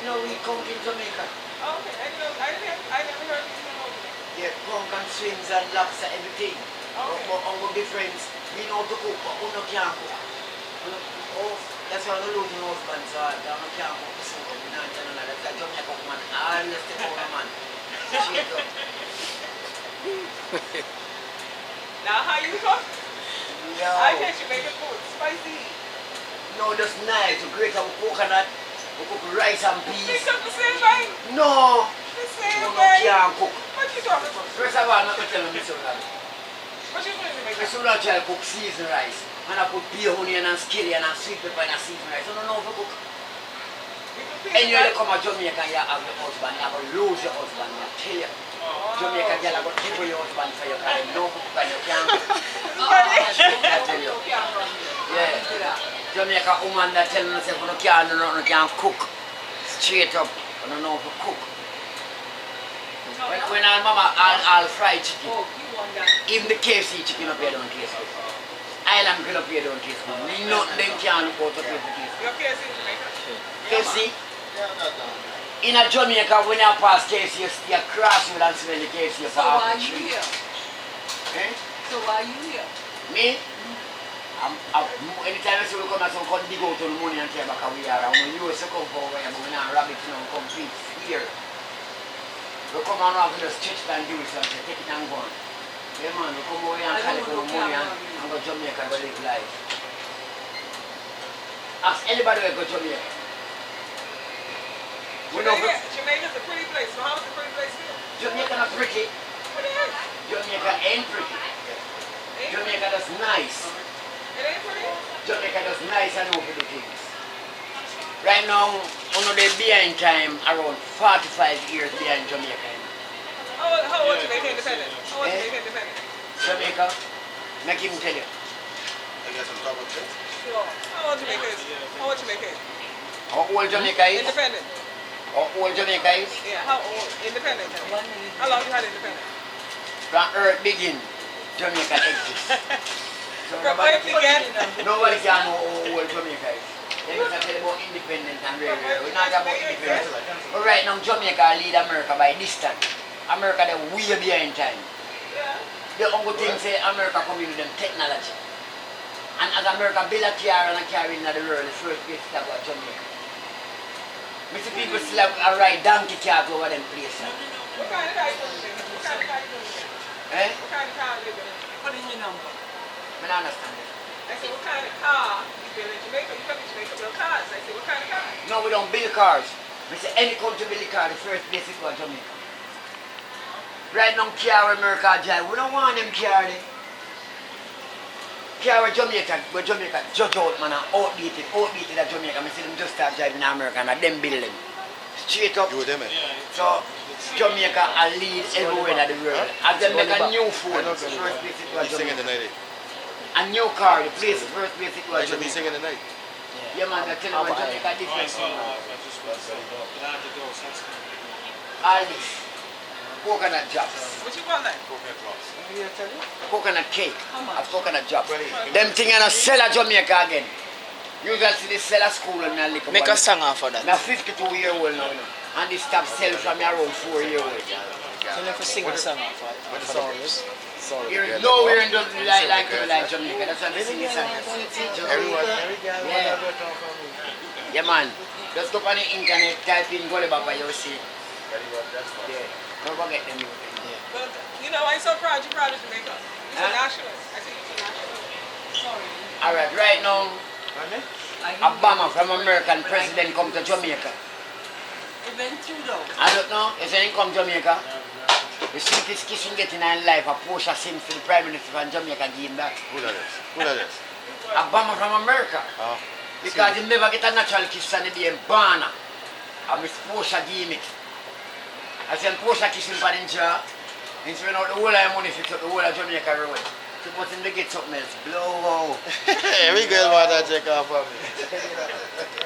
No, we come in Jamaica. Oh, okay. I never heard of you over there. Yeah, punk and swings and lobster, everything. Okay. But our difference, we know to cook, but we no can't cook. Oh, that's why we lose my husband, so I don't can't cook the soup. We not tell none. That's like Jamaica man. I always step out man. Shake up. Now, how you cook? Yo. I can't you make it food spicy. No, just nice. We grate our coconut. We cook rice and You peas. cook the same way? No. The We same no way? can't cook. What you talking about? First of all, I'm not going to tell you this. What you doing to make My it? son try to cook seasoned rice. And I put beer, onion and scallion and sweet pepper in a seasoned rice. I don't know how to cook. And you come to Jamaica, you have your husband, you have to lose your husband, I tell you. Jamaica girl, I got to kill your husband for you, because you don't cook and you can't cook. I tell you. Yeah. Jamaica woman that tell me say, you can't do nothing, you can't cook. Straight up, you don't know how to cook. When our mama all fried chicken, even the KFC chicken up here don't taste good. Island grill up here don't taste good. Nothing them can't look out to taste good. Your KFC in Jamaica? KFC? In a Jamaica, when you pass KFC, you cross you and smell the KFC for So half why the you tree. here? Eh? So why you here? Me? Anytime I see we come and some come dig out on the money and tell back we are, and when you used to come for where we not rabbit you know, complete fear. We come and have just stretch and do it and say, take it and go on. Yeah man, we come over here and collect our money and go Jamaica and go live life. Ask anybody where go Jamaica. We know Jamaica's a pretty place. So how is a pretty place feel? Jamaica not pretty. It is. Jamaica ain't pretty. Jamaica that's nice. It ain't pretty? Jamaica does nice and over the things. Right now, they behind time around 45 years behind Jamaica. How old Jamaica independent? How old Jamaica independent? Jamaica, make him tell you. I got some trouble too. Sure. How old Jamaica is? How old Jamaica is? How old Jamaica is? Independent. How old Jamaica is? Yeah, how old? Independent. How long you had independent? From earth begin, Jamaica exists. So From where it began? nobody can know how old Jamaica is. They just tell about independent and rare. We're not about independence. But right now, Jamaica lead America by distance. America they're way behind time. Yeah. The only thing say America come in with them technology. And as America build a car and a car in the world, the first place is about Jamaica. I see people still have a ride donkey car over them places. What kind of car you living in? What kind of car you living in? Eh? What kind of car you living in? Put in your number. I don't understand it. I said, what kind of car you build in Jamaica? You come to Jamaica build cars. I said, what kind of car? No, we don't build cars. We say any country build a car, the first place is for Jamaica. Right now, car America drive, we don't want them car there. Car with Jamaica judge out man and outbeat it at Jamaica. I see them just start driving in America and them build them. Straight up. You with them, eh? So, Jamaica will lead everywhere in the world. As they make a new phone, the first place it was He's singing Jamaica. tonight, eh? A new car, the place, the first place it was You should be Jamaica. singing tonight. Yeah man, I tell you what Jamaica different from all this. Coconut drops, What you want like? coconut cake, How much? and coconut drops. Them things are not sell at Jamaica again. You can see they sell at school and I Make a song off of that. I'm 52-year-old now, you know, and they stop selling from me around 4-year-old. So never sing a song off of What that. the song is? You're nowhere in the like Jamaica. That's why they sing this song. Everyone. Yeah. Yeah man. Just go on the internet, type in Gully Baba, you'll see. Yeah. Don't forget them. Yeah. But, you know, I'm so proud you're proud of Jamaica. You're Huh? a nationalist. I think you're a nationalist. Sorry. Alright, right now, Obama from American president come to Jamaica. It went through though. I don't know, if he come to Jamaica, the sweetest kiss in getting in life, a Portia Sims to the Prime Minister from Jamaica give him that. Who that is? Who that is? Obama from America. Oh. Because he never get a natural kiss on the day Barna. And Miss Portia give him it. I said Portia kiss him for the jaw. And spend out the whole of the money fix up the whole of Jamaica road. Suppose him to get something else. Blow out. Every girl want to check off of me.